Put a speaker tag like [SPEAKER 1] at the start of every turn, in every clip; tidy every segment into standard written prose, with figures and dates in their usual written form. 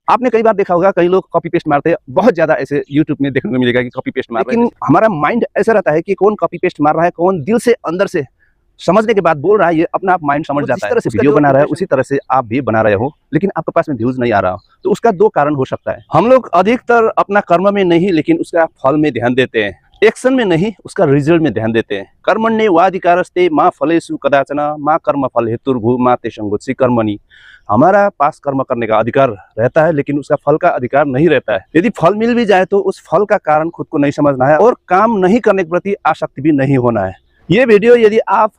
[SPEAKER 1] आपने कई बार देखा होगा कई लोग कॉपी पेस्ट मारते हैं, बहुत ज्यादा ऐसे यूट्यूब में देखने को मिलेगा कि कॉपी पेस्ट मार रहे हैं। लेकिन हमारा माइंड ऐसा रहता है कि कौन कॉपी पेस्ट मार रहा है, कौन दिल से अंदर से समझने के बाद बोल रहा है, ये अपना आप माइंड समझ जाता है। जिस तरह से वीडियो बना रहा है उसी तरह से आप भी बना रहे हो, लेकिन आपके पास में व्यूज नहीं आ रहा हो, तो उसका दो कारण हो सकता है। हम लोग अधिकतर अपना कर्म में नहीं लेकिन उसका फल में ध्यान देते हैं, एक्शन में नहीं उसका रिजल्ट में ध्यान देते हैं। कर्मण्ये वाधिकारस्ते मां फलेषु कदाचन मां कर्म फल हेतुर्भु मां ते संगोत्सि कर्मणि। हमारा पास कर्म करने का अधिकार रहता है लेकिन उसका फल का अधिकार नहीं रहता है। यदि फल मिल भी जाए तो उस फल का कारण खुद को नहीं समझना है और काम नहीं करने के प्रति आसक्ति भी नहीं होना है। ये वीडियो यदि आप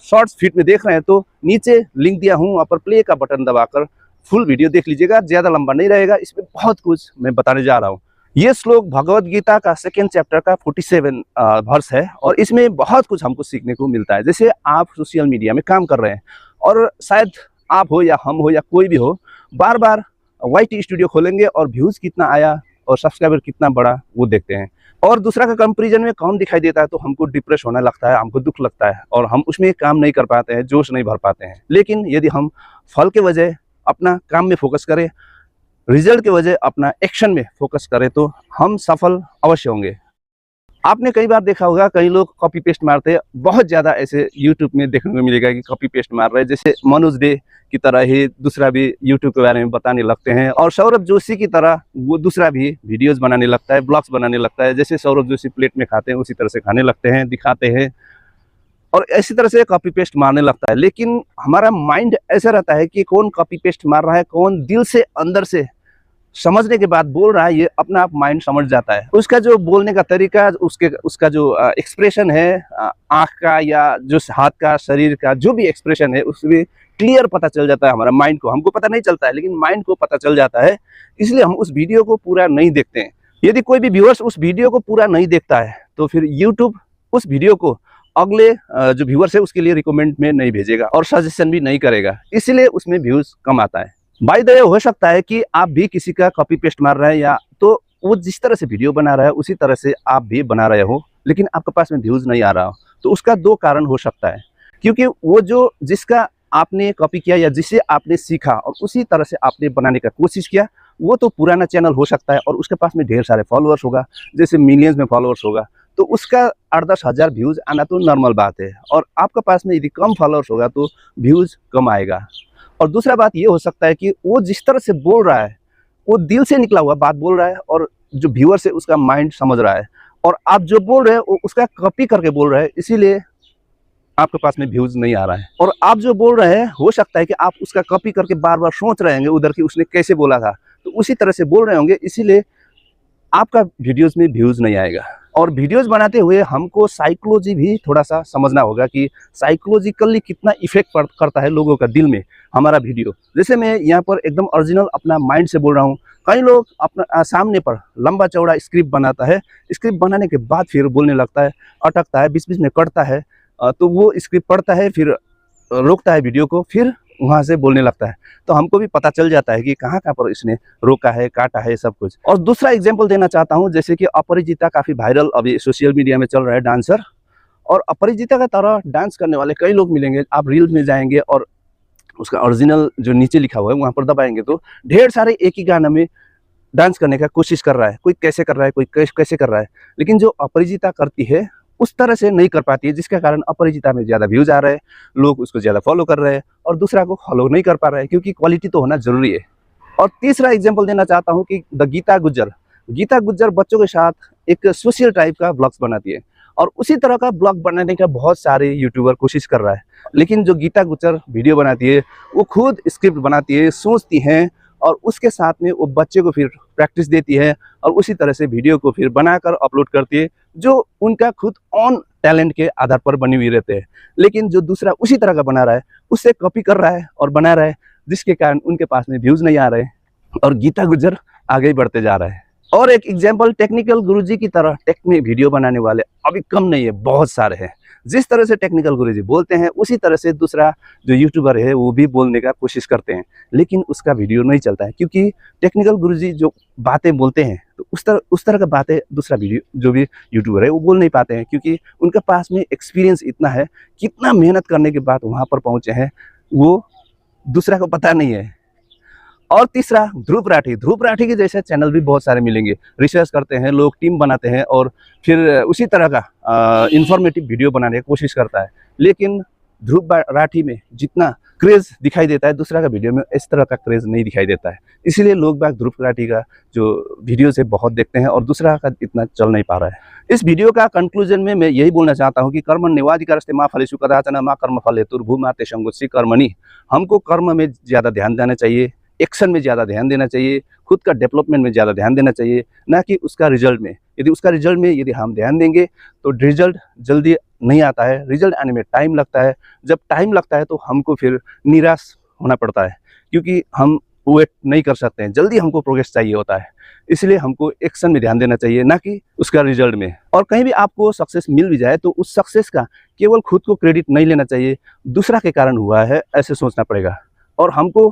[SPEAKER 1] शॉर्ट्स फीड में देख रहे हैं तो नीचे लिंक दिया हूँ, वहाँ पर प्ले का बटन दबाकर फुल वीडियो देख लीजिएगा, ज्यादा लंबा नहीं रहेगा, इसमें बहुत कुछ मैं बताने जा रहा हूँ। ये श्लोक भगवत गीता का 2nd चैप्टर का 47 वर्ष है और इसमें बहुत कुछ हमको सीखने को मिलता है। जैसे आप सोशल मीडिया में काम कर रहे हैं और शायद आप हो या हम हो या कोई भी हो, बार बार YT स्टूडियो खोलेंगे और व्यूज कितना आया और सब्सक्राइबर कितना बढ़ा वो देखते हैं, और दूसरा का कंपैरिजन में कम दिखाई देता है तो हमको डिप्रेस होने लगता है, हमको दुख लगता है और हम उसमें काम नहीं कर पाते हैं, जोश नहीं भर पाते हैं। लेकिन यदि हम फल के वजह अपना काम में फोकस करें, रिजल्ट के वजह अपना एक्शन में फोकस करें तो हम सफल अवश्य होंगे। आपने कई बार देखा होगा कई लोग कॉपी पेस्ट मारते हैं, बहुत ज़्यादा ऐसे यूट्यूब में देखने को मिलेगा कि कॉपी पेस्ट मार रहे हैं। जैसे मनोज डे की तरह ही दूसरा भी यूट्यूब के बारे में बताने लगते हैं, और सौरभ जोशी की तरह वो दूसरा भी वीडियोस बनाने लगता है, ब्लॉग्स बनाने लगता है। जैसे सौरभ जोशी प्लेट में खाते हैं उसी तरह से खाने लगते हैं, दिखाते हैं और इसी तरह से कॉपी पेस्ट मारने लगता है। लेकिन हमारा माइंड ऐसा रहता है कि कौन कॉपी पेस्ट मार रहा है, कौन दिल से अंदर से समझने के बाद बोल रहा है, ये अपना आप माइंड समझ जाता है। उसका जो बोलने का तरीका, उसका जो एक्सप्रेशन है आँख का या जो हाथ का, शरीर का जो भी एक्सप्रेशन है उसमें क्लियर पता चल जाता है हमारा माइंड को। हमको पता नहीं चलता है लेकिन माइंड को पता चल जाता है, इसलिए हम उस वीडियो को पूरा नहीं देखते हैं। यदि कोई भी व्यूअर्स उस वीडियो को पूरा नहीं देखता है तो फिर यूट्यूब उस वीडियो को अगले जो व्यूअर्स है उसके लिए रिकमेंड में नहीं भेजेगा और सजेशन भी नहीं करेगा, इसलिए उसमें व्यूज कम आता है। बाय द वे हो सकता है कि आप भी किसी का कॉपी पेस्ट मार रहे हैं, या तो वो जिस तरह से वीडियो बना रहा है उसी तरह से आप भी बना रहे हो लेकिन आपके पास में व्यूज नहीं आ रहा हो, तो उसका दो कारण हो सकता है। क्योंकि वो जो जिसका आपने कॉपी किया या जिसे आपने सीखा और उसी तरह से आपने बनाने का कोशिश किया, वो तो पुराना चैनल हो सकता है और उसके पास में ढेर सारे फॉलोअर्स होगा, जैसे मिलियंस में फॉलोअर्स होगा, तो उसका 8-10 हज़ार व्यूज आना तो नॉर्मल बात है। और आपके पास में यदि कम फॉलोअर्स होगा तो व्यूज कम आएगा। और दूसरा बात ये हो सकता है कि वो जिस तरह से बोल रहा है वो दिल से निकला हुआ बात बोल रहा है और जो व्यूअर्स है उसका माइंड समझ रहा है, और आप जो बोल रहे हैं वो उसका कॉपी करके बोल रहे हैं, इसीलिए आपके पास में व्यूज नहीं आ रहा है। और आप जो बोल रहे हैं हो सकता है कि आप उसका कॉपी करके बार बार सोच रहे होंगे उधर की उसने कैसे बोला था, तो उसी तरह से बोल रहे होंगे, इसीलिए आपका वीडियोस में व्यूज नहीं आएगा। और वीडियोस बनाते हुए हमको साइकोलॉजी भी थोड़ा सा समझना होगा कि साइकोलॉजिकली कितना इफेक्ट करता है लोगों का दिल में हमारा वीडियो। जैसे मैं यहाँ पर एकदम ओरिजिनल अपना माइंड से बोल रहा हूँ, कई लोग अपना सामने पर लंबा चौड़ा स्क्रिप्ट बनाता है, स्क्रिप्ट बनाने के बाद फिर बोलने लगता है, अटकता है, बीच बीच में कटता है, तो वो स्क्रिप्ट पढ़ता है, फिर रोकता है वीडियो को, फिर वहाँ से बोलने लगता है। तो हमको भी पता चल जाता है कि कहाँ कहाँ पर इसने रोका है, काटा है, सब कुछ। और दूसरा एग्जांपल देना चाहता हूँ, जैसे कि अपरिजिता काफ़ी वायरल अभी सोशल मीडिया में चल रहा है डांसर, और अपरिजिता का तरह डांस करने वाले कई लोग मिलेंगे। आप रील्स में जाएंगे और उसका ओरिजिनल जो नीचे लिखा हुआ है वहाँ पर दबाएंगे तो ढेर सारे एक ही गाना में डांस करने का कोशिश कर रहा है, कोई कैसे कर रहा है, कोई कैसे कर रहा है, लेकिन जो अपरिजिता करती है उस तरह से नहीं कर पाती है, जिसके कारण अपरिजिता में ज़्यादा व्यूज आ रहे हैं, लोग उसको ज़्यादा फॉलो कर रहे हैं और दूसरा को फॉलो नहीं कर पा रहे हैं, क्योंकि क्वालिटी तो होना जरूरी है। और तीसरा एग्जांपल देना चाहता हूँ कि गीता गुज्जर बच्चों के साथ एक सोशल टाइप का ब्लॉग्स बनाती है, और उसी तरह का ब्लॉग बनाने का बहुत सारे यूट्यूबर कोशिश कर रहा है, लेकिन जो गीता गुज्जर वीडियो बनाती है वो खुद स्क्रिप्ट बनाती है, सोचती हैं, और उसके साथ में वो बच्चे को फिर प्रैक्टिस देती है और उसी तरह से वीडियो को फिर बनाकर अपलोड करती है, जो उनका खुद ऑन टैलेंट के आधार पर बनी हुई रहते हैं। लेकिन जो दूसरा उसी तरह का बना रहा है उससे कॉपी कर रहा है और बना रहा है, जिसके कारण उनके पास में व्यूज नहीं आ रहे और गीता गुज्जर आगे ही बढ़ते जा रहा है। और एक एग्जाम्पल, टेक्निकल गुरुजी की तरह टेक में वीडियो बनाने वाले अभी कम नहीं है, बहुत सारे हैं। जिस तरह से टेक्निकल गुरुजी बोलते हैं उसी तरह से दूसरा जो यूट्यूबर है वो भी बोलने का कोशिश करते हैं, लेकिन उसका वीडियो नहीं चलता है, क्योंकि टेक्निकल गुरुजी जो बातें बोलते हैं तो उस तरह का बातें दूसरा वीडियो जो भी यूट्यूबर है वो बोल नहीं पाते हैं, क्योंकि उनके पास में एक्सपीरियंस इतना है, कितना मेहनत करने के बाद वहाँ पर पहुँचे हैं वो दूसरा को पता नहीं है। और तीसरा ध्रुव राठी। ध्रुव राठी के जैसे चैनल भी बहुत सारे मिलेंगे, रिसर्च करते हैं लोग, टीम बनाते हैं और फिर उसी तरह का इंफॉर्मेटिव वीडियो बनाने की कोशिश करता है। लेकिन ध्रुव राठी में जितना क्रेज़ दिखाई देता है दूसरा का वीडियो में इस तरह का क्रेज़ नहीं दिखाई देता है। इसलिए लोग बाग ध्रुव राठी का जो वीडियोस है बहुत देखते हैं और दूसरा का इतना चल नहीं पा रहा है। इस वीडियो का कंक्लूजन में मैं यही बोलना चाहता हूँ कि कर्मण्येवाधिकारस्ते मा फलेषु कदाचन मा कर्मफल हेतुर्भूमा तेषां गतिः कर्मणि। हमको कर्म में ज़्यादा ध्यान देना चाहिए, एक्शन में ज़्यादा ध्यान देना चाहिए, खुद का डेवलपमेंट में ज़्यादा ध्यान देना चाहिए, ना कि उसका रिजल्ट में। यदि हम ध्यान देंगे तो रिजल्ट जल्दी नहीं आता है, रिजल्ट आने में टाइम लगता है। जब टाइम लगता है तो हमको फिर निराश होना पड़ता है, क्योंकि हम वेट नहीं कर सकते हैं, जल्दी हमको प्रोग्रेस चाहिए होता है। इसलिए हमको एक्शन में ध्यान देना चाहिए, ना कि उसका रिजल्ट में। और कहीं भी आपको सक्सेस मिल भी जाए तो उस सक्सेस का केवल खुद को क्रेडिट नहीं लेना चाहिए, दूसरा के कारण हुआ है ऐसे सोचना पड़ेगा। और हमको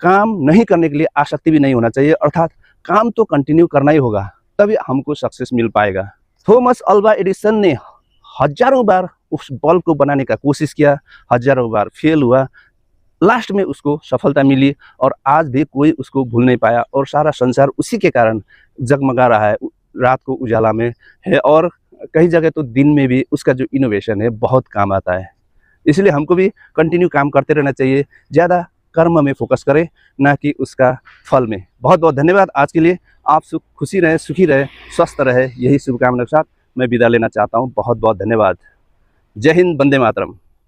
[SPEAKER 1] काम नहीं करने के लिए आसक्ति भी नहीं होना चाहिए, अर्थात काम तो कंटिन्यू करना ही होगा, तभी हमको सक्सेस मिल पाएगा। थॉमस अल्वा एडिसन ने हजारों बार उस बल्ब को बनाने का कोशिश किया, हजारों बार फेल हुआ, लास्ट में उसको सफलता मिली और आज भी कोई उसको भूल नहीं पाया और सारा संसार उसी के कारण जगमगा रहा है, रात को उजाला में है और कई जगह तो दिन में भी उसका जो इनोवेशन है बहुत काम आता है। इसलिए हमको भी कंटिन्यू काम करते रहना चाहिए, ज़्यादा कर्म में फोकस करें, ना कि उसका फल में। बहुत बहुत धन्यवाद आज के लिए। आप खुशी रहे, सुखी रहे, स्वस्थ रहे, यही शुभकामना के साथ मैं विदा लेना चाहता हूँ। बहुत बहुत धन्यवाद। जय हिंद, वंदे मातरम।